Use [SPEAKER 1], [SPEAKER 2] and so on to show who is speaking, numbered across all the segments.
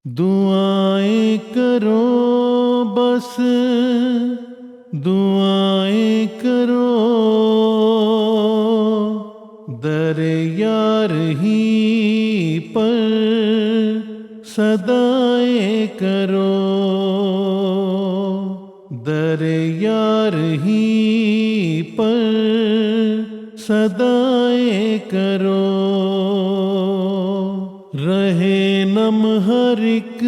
[SPEAKER 1] دعائیں کرو بس دعائیں کرو، در یار ہی پر صدائیں کرو، در یار ہی پر صدائیں کرو، رہے نم ہر ایک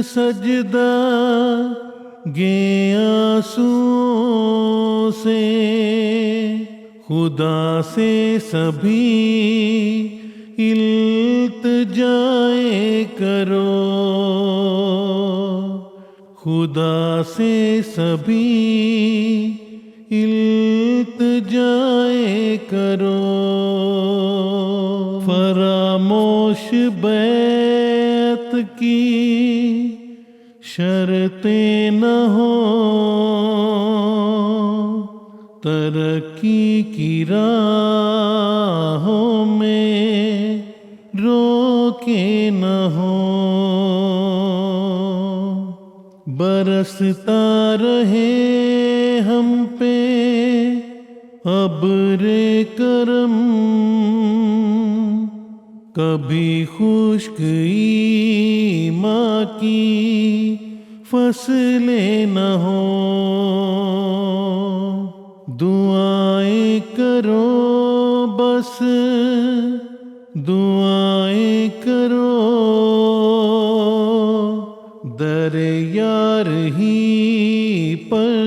[SPEAKER 1] سجدہ گے آنسوؤں سے، خدا سے سبھی التجائیں کرو، خدا سے سبھی التجائیں کرو، فراموش بیعت کی شرطیں نہ ہو، ترقی کی راہوں میں روکے نہ ہو، برستا رہے ہم پہ ابر کرم، کبھی خشکی ماں کی فصلیں نہ ہو، دعائیں کرو بس دعائیں کرو، در یار ہی پر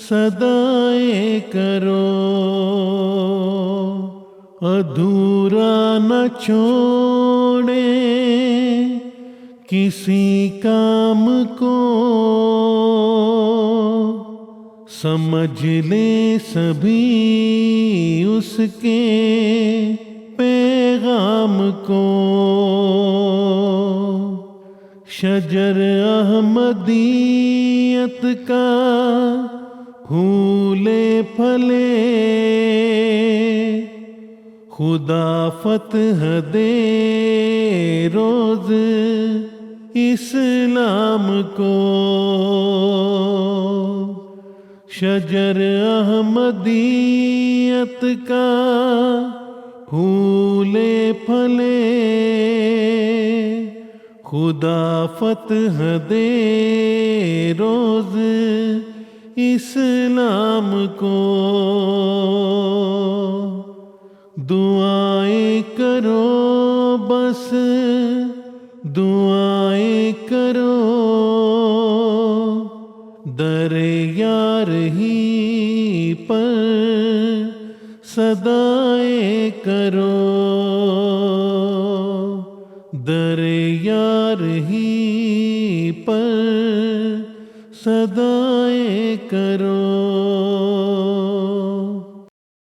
[SPEAKER 1] صدائیں کرو، ادھورا نہ چھوڑیں کسی کام کو، سمجھ لیں سبھی اس کے پیغام کو، شجر احمدیت کا پھولے پھلے، خدا فتح دے روز اسلام کو، شجر احمدیت کا پھولے پھلے، خدا فتح دے روز اسلام کو، دعائیں کرو بس دعائیں کرو، در یار ہی پر صدائیں کرو، در یار ہی پر صدائیں کرو۔